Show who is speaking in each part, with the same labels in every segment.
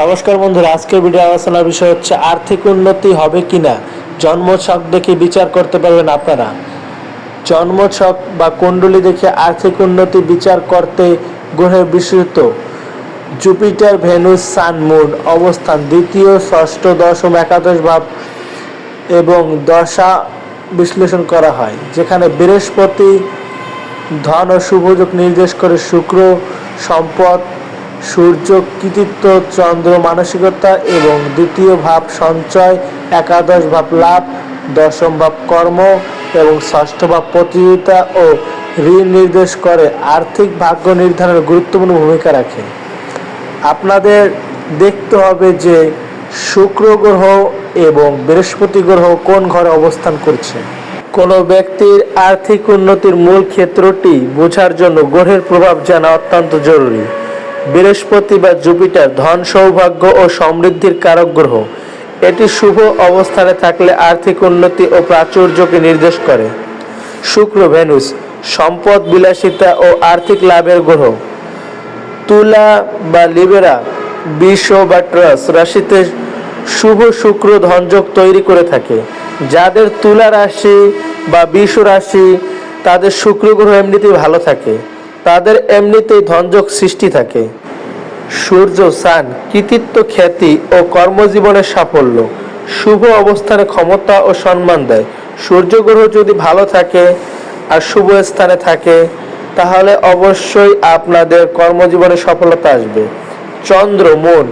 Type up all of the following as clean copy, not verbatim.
Speaker 1: নমস্কার বন্ধুরা, আজকের ভিডিও আলোচনার বিষয় হচ্ছে আর্থিক উন্নতি হবে কিনা জন্মছক দেখে বিচার করতে পারবেন আপনারা। জন্মছক বা কুণ্ডলী দেখে আর্থিক উন্নতি বিচার করতে গ্রহের বিশেষত জুপিটার, ভেনুস, সান, মুন অবস্থান, দ্বিতীয়, ষষ্ঠ, দশম, একাদশ ভাব এবং দশা বিশ্লেষণ করা হয়, যেখানে বৃহস্পতি ধন ও শুভযোগ নির্দেশ করে, শুক্র সম্পদ, সূর্য কৃতিত্ব, চন্দ্র মানসিকতা এবং দ্বিতীয় ভাব সঞ্চয়, একাদশ ভাব লাভ, দশম ভাব কর্ম এবং ষষ্ঠ ভাব প্রতিযোগিতা ও ঋণ নির্দেশ করে আর্থিক ভাগ্য নির্ধারণে গুরুত্বপূর্ণ ভূমিকা রাখে। আপনাদের দেখতে হবে যে শুক্র গ্রহ এবং বৃহস্পতি গ্রহ কোন ঘরে অবস্থান করছে। কোনো ব্যক্তির আর্থিক উন্নতির মূল ক্ষেত্রটি বোঝার জন্য গ্রহের প্রভাব জানা অত্যন্ত জরুরি। বৃহস্পতি বা জুপিটার ধন, সৌভাগ্য ও সমৃদ্ধির কারক গ্রহ। এটি শুভ অবস্থানে থাকলে আর্থিক উন্নতি ও প্রাচুর্যকে নির্দেশ করে। শুক্র, ভেনুস সম্পদ, বিলাসিতা ও আর্থিক লাভের গ্রহ। তুলা বা লিবেরা, বৃষ বা ট্রাস রাশিতে শুভ শুক্র ধনযোগ তৈরি করে থাকে। যাদের তুলা রাশি বা বৃষ রাশি, তাদের শুক্র গ্রহ এমনিতেই ভালো থাকে, তাদের এমনিতেই ধনযোগ সৃষ্টি থাকে। সূর্য, সান কৃতিত্ব, খ্যাতি ও কর্মজীবনের সাফল্য। শুভ অবস্থানে ক্ষমতা ও সম্মান দেয়। সূর্য গ্রহ যদি ভালো থাকে আর শুভ স্থানে থাকে, তাহলে অবশ্যই আপনাদের কর্মজীবনে সফলতা আসবে। চন্দ্র, মন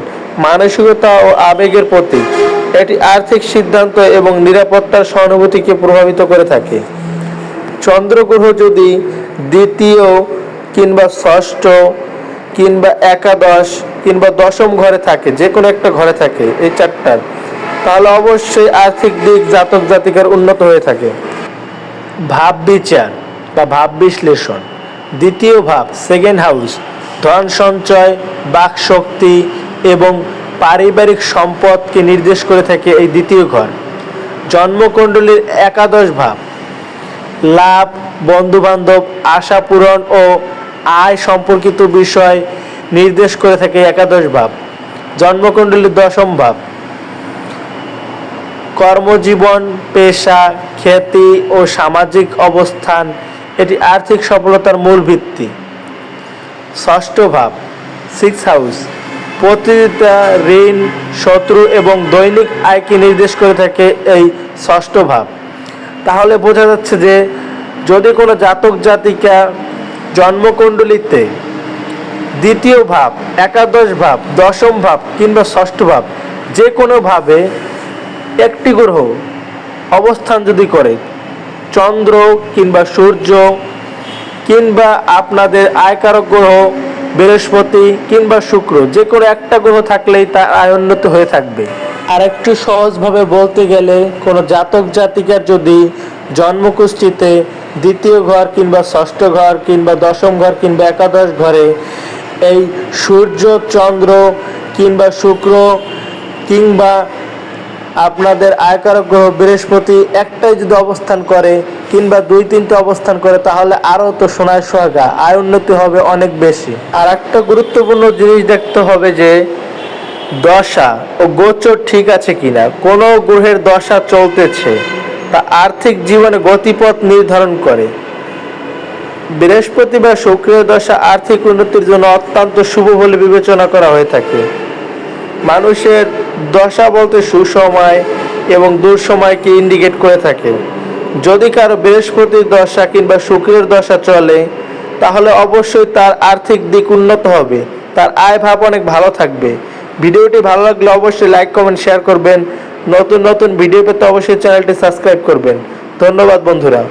Speaker 1: মানসিকতা ও আবেগের প্রতীক। এটি আর্থিক সিদ্ধান্ত এবং নিরাপত্তার সহানুভূতিকে প্রভাবিত করে থাকে। চন্দ্র গ্রহ যদি দ্বিতীয় কিংবা ষষ্ঠ কিংবা একাদশ কিংবা দশম ঘরে থাকে, যে কোনো একটা ঘরে থাকে এই চারটার, তাহলে অবশ্যই আর্থিক দিক জাতক জাতিকার উন্নত হয়ে থাকে। ভাব বিচার বা ভাব বিশ্লেষণ। দ্বিতীয় ভাব, সেকেন্ড হাউস, ধন সঞ্চয়, বাক শক্তি এবং পারিবারিক সম্পদকে নির্দেশ করে থাকে এই দ্বিতীয় ঘর। জন্মকুণ্ডলীর একাদশ ভাব, লাভ, বন্ধুবান্ধব, আশা পূরণ ও আয় সম্পর্কিত বিষয় নির্দেশ করে থাকে একাদশ ভাব। জন্মকুণ্ডলীর দশম ভাব, কর্মজীবন, পেশা, খ্যাতি ও সামাজিক অবস্থান। এটি আর্থিক সফলতার মূল ভিত্তি। ষষ্ঠ ভাব, সিক্স হাউস, প্রতিযোগিতা, ঋণ, শত্রু এবং দৈনিক আয়কে নির্দেশ করে থাকে এই ষষ্ঠ ভাব। তাহলে বোঝা যাচ্ছে যে যদি কোনো জাতক জাতিকা জন্মকুণ্ডলীতে দ্বিতীয় ভাব, একাদশ ভাব, দশম ভাব কিংবা ষষ্ঠ ভাব যে কোনোভাবে একটি গ্রহ অবস্থান যদি করে, চন্দ্র কিংবা সূর্য কিংবা আপনাদের আয়কারক গ্রহ বৃহস্পতি কিংবা শুক্র, যে কোনো একটা গ্রহ থাকলেই তার আয় উন্নত হয়ে থাকবে। আর একটু সহজভাবে বলতে গেলে, কোনো জাতক জাতিকার যদি জন্মকুষ্ঠিতে দ্বিতীয় ঘর কিংবা ষষ্ঠ ঘর কিংবা দশম ঘর কিংবা একাদশ ঘরে এই সূর্য, চন্দ্র কিংবা শুক্র কিংবা আপনাদের আয়কারক গ্রহ বৃহস্পতি একটাই যদি অবস্থান করে কিংবা দুই তিনটে অবস্থান করে, তাহলে আরও তো সোনায় সোহাগা, আয় উন্নতি হবে অনেক বেশি। আর একটা গুরুত্বপূর্ণ জিনিস দেখতে হবে যে দশা ও গোচর ঠিক আছে কিনা। কোনো গ্রহের দশা চলতেছে তা আর্থিক জীবনে গতিপথ নির্ধারণ করে। বৃহস্পতি বা শুক্রের দশা আর্থিক উন্নতির জন্য অত্যন্ত শুভ বলে বিবেচনা করা হয়ে থাকে। মানুষের দশা বলতে সুসময় এবং দুঃসময়কে ইন্ডিকেট করে থাকে। যদি কারো বৃহস্পতির দশা কিংবা শুক্রের দশা চলে, তাহলে অবশ্যই তার আর্থিক দিক উন্নত হবে, তার আয় ভাব অনেক ভালো থাকবে। ভিডিওটি ভালো লাগলে অবশ্যই লাইক, কমেন্ট, শেয়ার করবেন। নতুন নতুন ভিডিও পেতে অবশ্যই চ্যানেলটি সাবস্ক্রাইব করবেন। ধন্যবাদ বন্ধুরা।